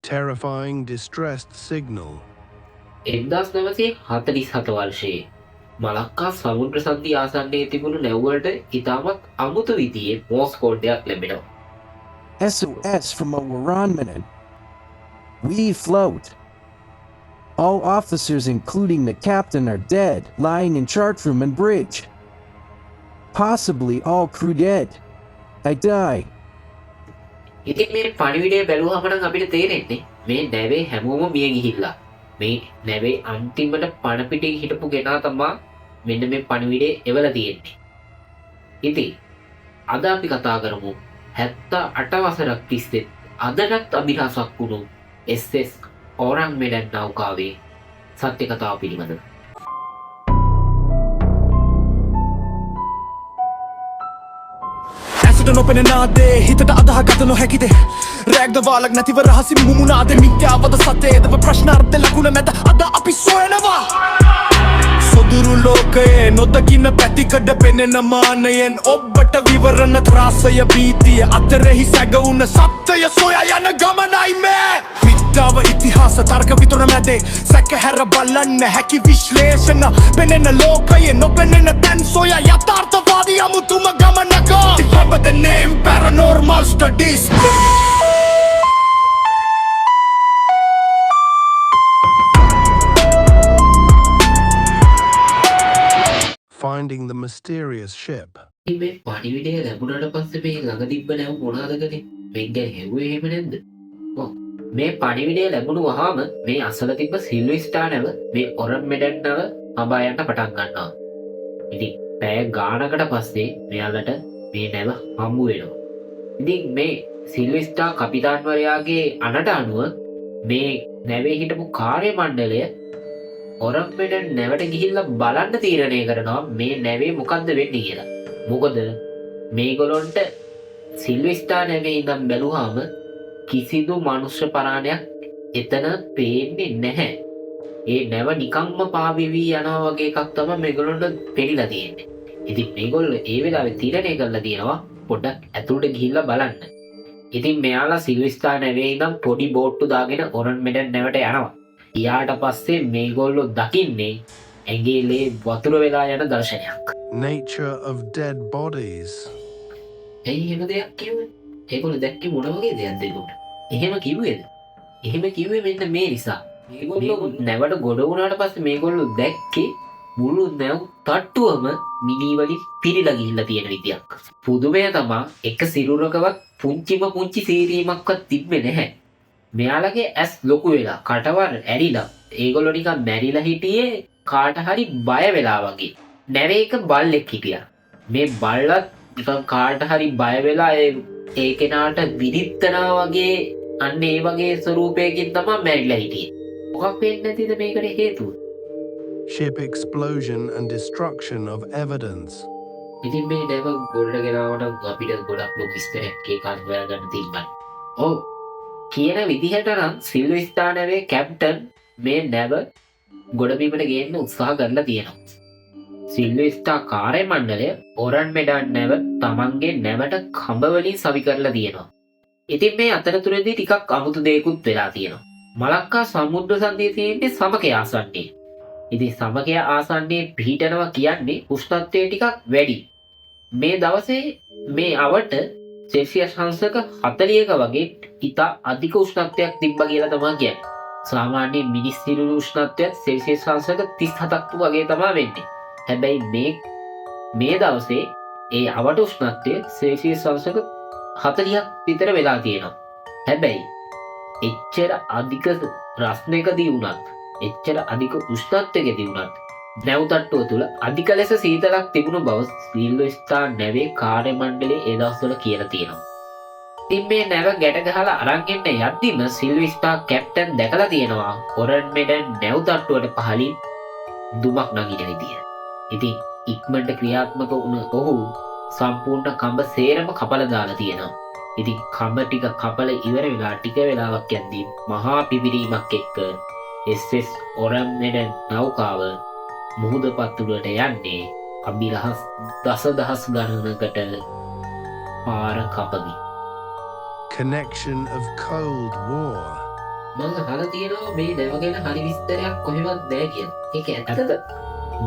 terrifying distressed signal. 1947 වර්ෂයේ මලක්කා සමුද්‍ර සන්ධිය ආසන්නයේ තිබුණු නැව්වලට ඉතාමත් අමුතු විදිහේ මෝස් කෝඩයක් ලැබෙනවා. SOS from a Waran minute. We float. All officers, including the captain, are dead, lying in chart room and bridge. Possibly all crew dead. I die. ඉතින් මේ පණිවිඩය බැලුවහම නම් අපිට තේරෙන්නේ මේ නැවේ හැමෝම මිය ගිහිල්ලා. මේ නැවේ අන්තිමට පණ පිටේ හිටපු කෙනා තමයි මෙන්න මේ පණිවිඩය එවලා තියෙන්නේ. ඉතින් අද අපි කතා කරමු 78 වසරක් තිස්සේ අදටත් අභිරහසක් වුණු SS orang Medan නෞකාවේ සත්‍ය කතාව පිළිබඳව. ඇසට නොපෙනෙන නාදේ හිතට අදහගත නොහැකිද රෑග්ද වාලක් නැතිව රහසින් මුමුණාද මිත්‍යාවද සත්‍යයේදව ප්‍රශ්නාර්ථ ලකුණ මැද අද අපි සොයනවා සොදුරු ලෝකයේ නොදකින්න පැතිකඩ පෙනෙන මානයෙන් ඔබට විවරණ ත්‍රාසය භීතිය අතරෙහි සැගවුණ සත්‍යය සොයා යන ගමනයි මේ විද්‍යාව ඉතිහාස තර්ක විතර මැදේ සැක හැර බලන්න හැකි විශ්ලේෂණ පෙනෙන ලෝකයේ නොපෙනෙන තැන් සොයා යථාර්ථවාදී අමුතුම ගමනක Remember the name Paranormal Studies Finding the mysterious ship. මේ පණිවිඩය ලැබුණාට පස්සේ මේ ළඟ තිබ්බ නැව මොනවාද කනේ? මෙන් ගැන හෙව්වේ එහෙම නැද්ද? ඔව්. මේ පණිවිඩය ලැබුණු වහාම මේ අසල තිබ්බ සිල්වර් ස්ටාර් නැව මේ ඔරන් මෙඩන් නැව හඹා යන්න පටන් ගන්නවා. ඉතින් පැය ගානකට පස්සේ මෙයාලට මේ නැව හම්බු වෙනවා. ඉතින් මේ සිල්වර් ස්ටාර් කපිතාන්වරයාගේ අනට අනුව මේ නැවේ හිටපු කාර්ය මණ්ඩලය ඔරන් මෙඩන් නැවට ගිහිල්ලා බලන්න තීරණය කරනවා මේ නැවේ මොකද්ද වෙන්නේ කියලා. මොකද මේගොල්ලන්ට සිල්වර් ස්ටාර් නැවේ ඉඳන් බැලුවාම කිසිදු මනුෂ්‍ය පරාණයක් එතන පේන්නේ නැහැ. ඒ නැව නිකම්ම පාවෙවි යනවා වගේ එකක් තමයි මේගොල්ලන්ට පෙරිලා තියෙන්නේ. ඉතින් මේගොල්ලෝ ඒ වෙලාවේ තීරණය කරලා තියෙනවා පොඩ්ඩක් ඇතුළට ගිහිල්ලා බලන්න. ඉතින් මෙයාලා සිල්වර් ස්ටාර් නැවේ ඉඳන් පොඩි බෝට්ටු දාගෙන ඔරන් මෙඩන් නැවට යනවා. ඊට පස්සේ මේගොල්ලෝ දකින්නේ ඇඟිලේ වතුර වෙලා යන දර්ශනයක්. Nature of dead bodies. ඇයි එහෙම දෙයක් කිව්වේ? ඒගොල්ලෝ දැක්කේ මොන වගේ දෙයක්ද ඒගොල්ලෝ? එහෙම කිව්වේද? එහෙම කිව්වේ මෙන්න මේ නිසා. මේගොල්ලෝ නැවට ගොඩ වුණාට පස්සේ මේගොල්ලෝ දැක්කේ මුළු නැව් තට්ටුවම මිනි වලින් පිරීලා ගිහිල්ලා තියෙන විදියක්. පුදුමය තමයි එක සිරුරකවත් පුංචි සීරීමක්වත් තිබ්බේ නැහැ. මෙයාලගේ ඇස් ලොකු වෙලා කටවල් ඇරිලා ඒගොල්ලෝ නිකන් මැරිලා හිටියේ කාට හරි බය වෙලා වගේ. නැවේ එක බල්ලෙක් හිටියා. මේ බල්ලත් නිකන් කාට හරි බය වෙලා ඒ කෙනාට විරිත්තනවා වගේ අන්න ඒ වගේ ස්වරූපයකින් තමයි මැරිලා හිටියේ. මොකක් වෙන්නේ නැතිද මේකට හේතුව? Ship explosion and destruction of evidence. ඉතින් මේ නැව ගොඩට ගෙනාවට අපිට ගොඩක් ලොකු විස්තරයක් ඒ කාලේ හොයාගන්න තිබ්බා. ඔව් කියන විදිහට නම් සිල්වර් ස්ටාර් නැවේ කැප්ටන් මේ නැව ගොඩබිමට ගේන්න උත්සාහ කරලා තියෙනවා. සිල්වර් ස්ටාර් කාර්ය මණ්ඩලය ඔරන් මෙඩන් නැව තමන්ගේ නැවට කඹ වලින් සවි කරලා තියෙනවා. ඉතින් මේ අතරතුරදී ටිකක් අමුතු දෙයක්ුත් වෙලා තියෙනවා. මලක්කා සමුද්‍ර සන්ධියේ තියෙන්නේ සමකය ආසන්නයේ. ඉතින් සමකය ආසන්නයේ පිහිටනවා කියන්නේ උෂ්ණත්වය ටිකක් වැඩි. මේ දවසේ මේ අවට සෙල්සියස් අංශක 40ක වගේ ඉතා අධික උෂ්ණත්වයක් තිබ්බා කියලා තමයි කියන්නේ. සාමාන්‍ය මිනිස් සිරුරු උෂ්ණත්වයත් සෙල්සියස් අංශක 37ක් වගේ තමයි වෙන්නේ. හැබැයි මේ දවසේ ඒ අවට උෂ්ණත්වය සෙල්සියස් අංශක 40ක් විතර වෙලා තියෙනවා. හැබැයි එච්චර අධික රස්නයකදී වුණත් එච්චර අධික උෂ්ණත්වයකදී වුණත් නැව් තට්ටුව තුළ අධික ලෙස සීතලක් තිබුණු බව සිල්වර් ස්ටාර් නැවේ කාර්ය මණ්ඩලයේ ඒ දවස්වල කියලා තියෙනවා. ඉතින් මේ නැව ගැට ගහලා අරන් එන්න යද්දිම සිල්වර් ස්ටාර් කැප්ටන් දැකලා තියෙනවා ඔරන් මෙඩන් නැව් තට්ටුවට පහලින් දුමක් නගින විදිය. ඉතින් ඉක්මනට ක්‍රියාත්මක වුණ ඔහු සම්පූර්ණ කඹ සේරම කපලා දාලා තියෙනවා. ඉතින් කඹ ටික කපල ඉවර වෙලා ටික වෙලාවක් යද්දී මහා පිපිරීමක් එක්ක SS ඔරන් මෙඩන් නෞකාව මුහුද පත්තුලට යන්නේ අභිරහස් දසදහස් ගණනකට පාර කපමි. Connection of Cold War. මම අහලා තියෙනවා මේ නැව ගැන හරි විස්තරයක් කොහෙවත් නැහැ කියලා. ඒක ඇත්තද?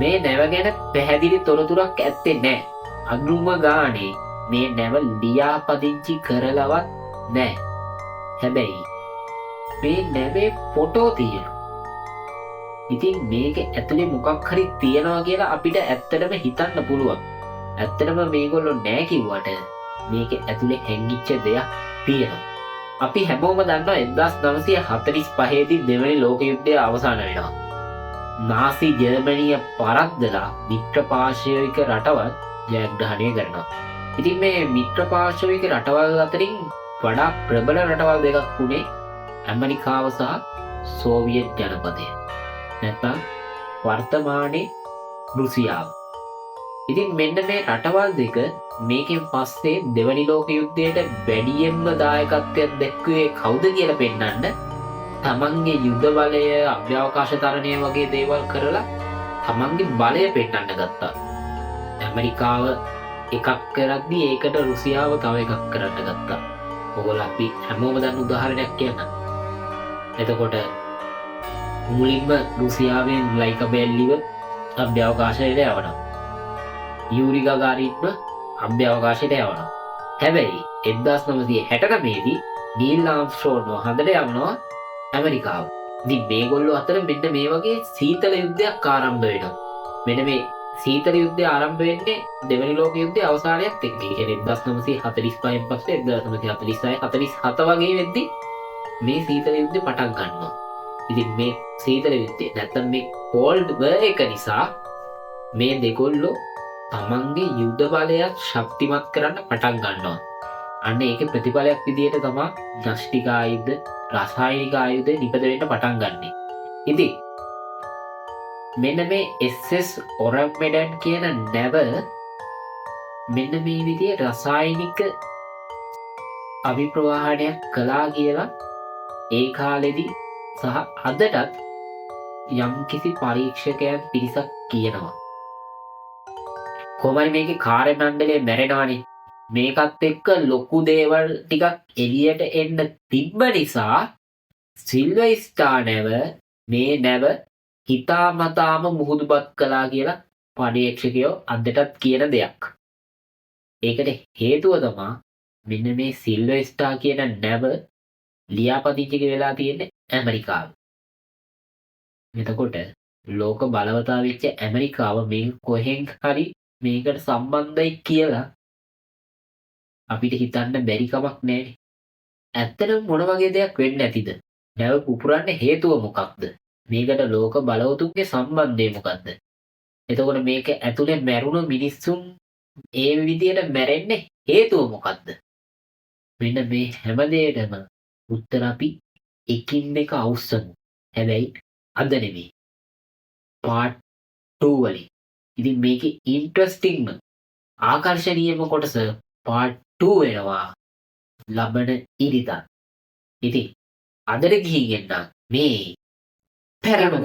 මේ නැව ගැන පැහැදිලි තොරතුරක් ඇත්තේ නැහැ. අඳුම ගානේ මේ නැව ලියාපදිංචි කරලවත් නැහැ. හැබැයි මේ නැවේ ෆොටෝ තියෙනවා. ඉතින් මේක ඇතුලේ මොකක් හරි තියනවා කියලා අපිට ඇත්තටම හිතන්න පුළුවන්. ඇත්තටම මේගොල්ලෝ නෑ කිව්වට මේක ඇතුලේ හැංගිච්ච දෙයක් තියෙනවා. අපි හැමෝම දන්නවා 1945 දී දෙවැනි ලෝක යුද්ධය අවසන් වෙනවා. නාසි ජර්මනිය පරද්දලා මිත්‍රපාර්ශ්වික රටවල් ජයග්‍රහණය කරනවා. ඉතින් මේ මිත්‍රපාර්ශ්වික රටවල් අතරින් වඩා ප්‍රබල රටවල් දෙකක් වුණේ ඇමරිකාව සහ සෝවියට් ජනපදය. නැත්නම් වර්තමානයේ රුසියාව. ඉතින් මෙන්න මේ රටවල් දෙක මේකෙන් පස්සේ දෙවැනි ලෝක යුද්ධයට වැඩියෙන්ම දායකත්වයක් දැක්වුවේ කවුද කියලා පෙන්වන්න තමන්ගේ යුද බලය අභ්‍යවකාශ තරණය වගේ දේවල් කරලා තමන්ගේ බලය පෙන්වන්න ගත්තා. ඇමරිකාව එකක් කරද්දී ඒකට රුසියාව තව එකක් කරන්න ගත්තා. ඔයගොල්ලෝ අපි හැමෝම දන්න උදාහරණයක් කියන්න. එතකොට මුලින්ම රුසියාවෙන් ලයිකා බෙල්ලිව අභ්‍යවකාශයට යවනවා. යූරි ගගාරින්ව අභ්‍යවකාශයට යවනවා. හැබැයි 1969 දී නීල් ආම්ස්ට්‍රෝන්ව හදට යවනවා ඇමරිකාව. ඉතින් මේගොල්ලෝ අතර මෙන්න මේ වගේ සීතල යුද්ධයක් ආරම්භ වෙනවා. මෙන්න මේ සීතල යුද්ධය ආරම්භ වෙන්නේ දෙවැනි ලෝක යුද්ධයේ අවසානයත් එක්ක. ඒ කියන්නේ 1945න් පස්සේ 1946 47 වගේ වෙද්දී මේ සීතල යුද්ධය පටන් ගන්නවා. ඉතින් මේ සීතල යුද්ධය නැත්තම් මේ කෝල්ඩ් වර් එක නිසා මේ දෙගොල්ලෝ තමන්ගේ යුද බලයත් ශක්තිමත් කරන්න පටන් ගන්නවා. අන්න ඒකේ ප්‍රතිඵලයක් විදිහට තමයි න්‍යෂ්ටික ආයුධ, රසායනික ආයුධ නිපද වෙන්න පටන් ගන්නෙ. ඉතින් මෙන්න මේ SS ඔරමෙඩන් කියන නැව මෙන්න මේ විදිහේ රසායනික අභිප්‍රවාහනයක් කළා කියලා ඒ කාලෙදී සහ අදටත් යම්කිසි පරීක්ෂකයන් පිරිසක් කියනවා. කොහොමයි මේකේ කාර්ය මණ්ඩලය මැරෙනවනේ. මේකත් එක්ක ලොකු දේවල් ටිකක් එළියට එන්න තිබ්බ නිසා සිල්වර් ස්ටාර් නැව මේ නැව හිතාමතාම මුහුදුපත් කළා කියලා පරීක්ෂකයෝ අදටත් කියන දෙයක්. ඒකට හේතුව තමයි මෙන්න මේ සිල්වර් ස්ටාර් කියන නැව ලියාපදිංචි වෙලා තියෙන්නේ ඇමරිකාව. එතකොට ලෝක බලවතා වෙච්ච ඇමරිකාව මේ කොහෙන් හරි මේකට සම්බන්ධයි කියලා අපිට හිතන්න බැරි කමක් නැහැ. ඇත්තටම මොන වගේ දෙයක් වෙන්නේ නැතිද? නැව පුපුරන්න හේතුව මොකක්ද? මේකට ලෝක බලවතුන්ගේ සම්බන්ධය මොකක්ද? එතකොට මේක ඇතුලේ මැරුණු මිනිස්සුන් ඒ විදියට මැරෙන්නේ හේතුව මොකක්ද? මෙන්න මේ හැම දෙයකම උත්තර අපි එකින් එක අවුස්සමු. හැබැයි අද නෙමෙයි. part 2 වලින්. ඉතින් මේකේ ඉන්ට්‍රස්ටිංම ආකර්ශනීයම කොටස part 2 වෙනවා ලබන ඉරිදා. ඉතින් අදට ගිහින් එන්න මේ පැරණි